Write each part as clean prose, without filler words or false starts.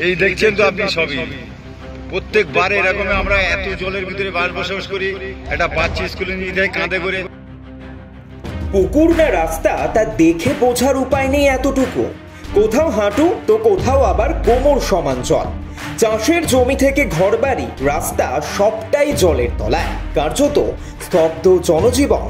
এই দেখছেন তো আপনি সবই, প্রত্যেকবার এরকম আমরা এত জলের ভিতরে বাস বসবাস করি। একটা বাচ্চা স্কুলে নিয়ে যায় কাঁধে করে। পুকুর না রাস্তা তা দেখে বোঝার উপায় নেই এতটুকু। কোথাও হাঁটু তো কোথাও আবার কোমর সমান জল। চাষের জমি থেকে ঘরবাড়ি, রাস্তা সবটাই জলের তলায়। কার্যত স্তব্ধ জনজীবন।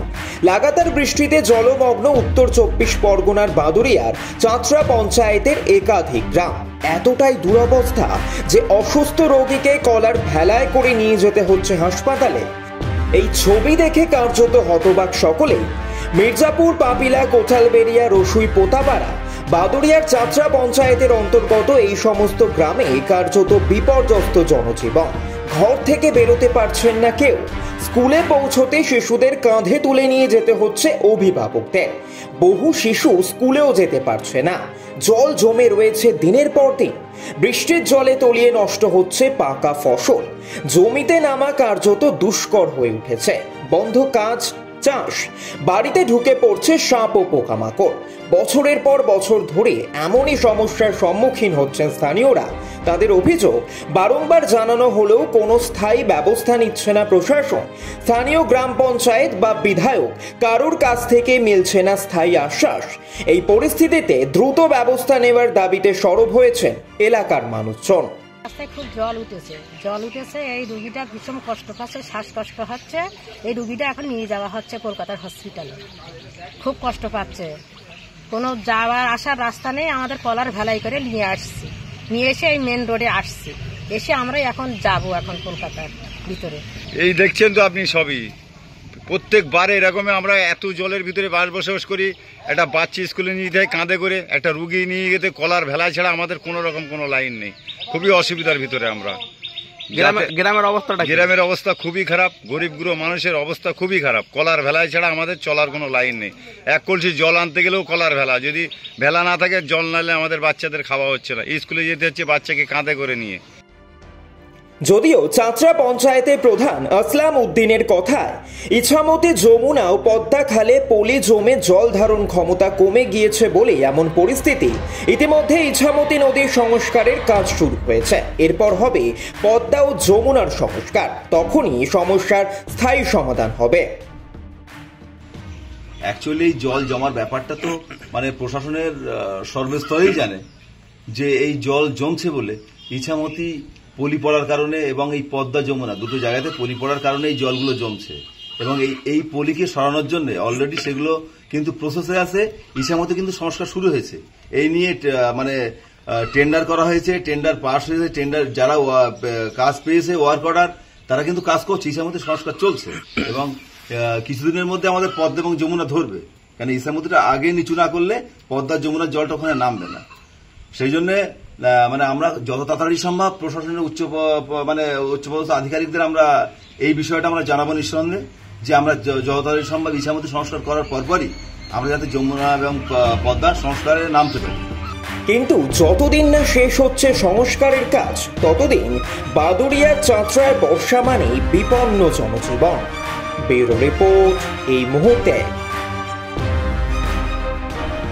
লাগাতার বৃষ্টিতে জলমগ্ন উত্তর 24 পরগনার বাদুড়িয়ার চাঁচড়া পঞ্চায়েতের একাধিক গ্রাম। এতটাই দুরবস্থা যে অসুস্থ রোগীকে কলার ভেলায় করে নিয়ে যেতে হচ্ছে হাসপাতালে। এই ছবি দেখে কার্যত হতবাক সকলেই। মির্জাপুর, পাপিলা, কোঠালবেড়িয়া, রসুই, পোতাপাড়া, বাদুড়িয়ার চাঁচড়া পঞ্চায়েতের অন্তর্গত এই সমস্ত গ্রামে কার্যত বিপর্যস্ত জনজীবন। ঘর থেকে বেরোতে পারছেন না কেউ। স্কুলে পৌঁছতে শিশুদের কাঁধে তুলে নিয়ে যেতে হচ্ছে অভিভাবকদের। বহু শিশু স্কুলেও যেতে পারছে না। জল জমে রয়েছে দিনের পর দিন। বৃষ্টির জলে তলিয়ে নষ্ট হচ্ছে পাকা ফসল। জমিতে নামা কার্যত দুষ্কর হয়ে উঠেছে। বন্ধ কাজ, চাষ। বাড়িতে ঢুকে পড়ছে সাপ ও পোকামাকড়। বছরের পর বছর ধরে এমনই সমস্যার সম্মুখীন হচ্ছেন স্থানীয়রা। তাদের অভিযোগ, বারংবার জানানো হলেও কোনো স্থায়ী ব্যবস্থা নিচ্ছে না প্রশাসন। স্থানীয় গ্রাম পঞ্চায়েত বা বিধায়ক কারোর কাছ থেকে মিলছে না স্থায়ী আশ্বাস। এই পরিস্থিতিতে দ্রুত ব্যবস্থা নেওয়ার দাবিতে সরব হয়েছেন এলাকার মানুষজন। খুব জল উঠেছে। এই রুগীটা ভীষণ কষ্ট পাচ্ছে, শ্বাসকষ্ট হচ্ছে। এই রুগীটা এখন নিয়ে যাওয়া হচ্ছে কলকাতার হসপিটালে। খুব কষ্ট পাচ্ছে, কোনো যাওয়ার আসার রাস্তা নেই। আমাদের কলার ভেলাই করে নিয়ে এসে এই মেন রোডে আসছি। এসে আমরা এখন যাব কলকাতার ভিতরে। এই দেখছেন তো আপনি সবই, প্রত্যেকবার এরকম আমরা এত জলের ভিতরে বাস বসবাস করি। একটা বাচ্চা স্কুলে নিয়ে যায় কাঁধে করে, একটা রুগী নিয়ে যেতে কলার ভেলায় ছাড়া আমাদের কোনো রকম কোনো লাইন নেই। খুবই অসুবিধার ভিতরে আমরা। গ্রামের অবস্থা খুবই খারাপ। গরিবগুলো মানুষের অবস্থা খুবই খারাপ। কলার ভেলায় ছাড়া আমাদের চলার কোনো লাইন নেই। এক কলসি জল আনতে গেলেও কলার ভেলা, যদি ভেলা না থাকে জল নালে আমাদের বাচ্চাদের খাওয়া হচ্ছে না। স্কুলে যেতে হচ্ছে বাচ্চাকে কাঁধে করে নিয়ে। যদিও চাঁচড়া পঞ্চায়েতের প্রধান আসলাম উদ্দিনের কথায় ইছামতি, যমুনা ও পদ্মা খালে পলি জমে জল ধারণ ক্ষমতা কমে গিয়েছে বলে এমন পরিস্থিতি। ইতিমধ্যে ইছামতি নদীর সংস্কারের কাজ শুরু হয়েছে। এরপর হবে পদ্মা ও যমুনার সংস্কার। তখনই সমস্যার স্থায়ী সমাধান হবে। অ্যাকচুয়ালি জল জমার ব্যাপারটা তো প্রশাসনের সর্বস্তরেই জানে যে এই জল জমছে বলে ইছামতি পলি পড়ার কারণে এবং এই পদ্মা যমুনা দুটো জায়গাতে পলি পড়ার কারণে এই জলগুলো জমছে। এবং এই পলিকে সরানোর জন্য অলরেডি সেগুলো কিন্তু প্রসেসে আছে। ইছামতি কিন্তু সংস্কার শুরু হয়েছে। এই নিয়ে টেন্ডার করা হয়েছে, টেন্ডার পাস হয়েছে, টেন্ডার যারা কাজ পেয়েছে ওয়ার্ক অর্ডার তারা কিন্তু কাজ করছে। ইছামতি সংস্কার চলছে এবং কিছুদিনের মধ্যে আমাদের পদ্মা এবং যমুনা ধরবে। কারণ ইছামতিটা আগে নিচু না করলে পদ্মা যমুনার জলটা ওখানে নামবে না। সেই জন্য আমরা যত তাড়াতাড়ি সম্ভব প্রশাসনের উচ্চপদস্থ আধিকারিকদের আমরা এই বিষয়টা আমরা জানাবো নিঃসন্দেহে যে আমরা যত তাড়াতাড়ি সম্ভব ইছামতি সংস্কার করার পরপরই আমরা যাতে যমুনা এবং পদ্মার সংস্কারে নামতে পারি। কিন্তু যতদিন না শেষ হচ্ছে সংস্কারের কাজ, ততদিন বাদুড়িয়ার চাঁচড়ায় বর্ষা মানেই বিপন্ন জনজীবন। ব্যুরো রিপোর্ট, এই মুহূর্তে।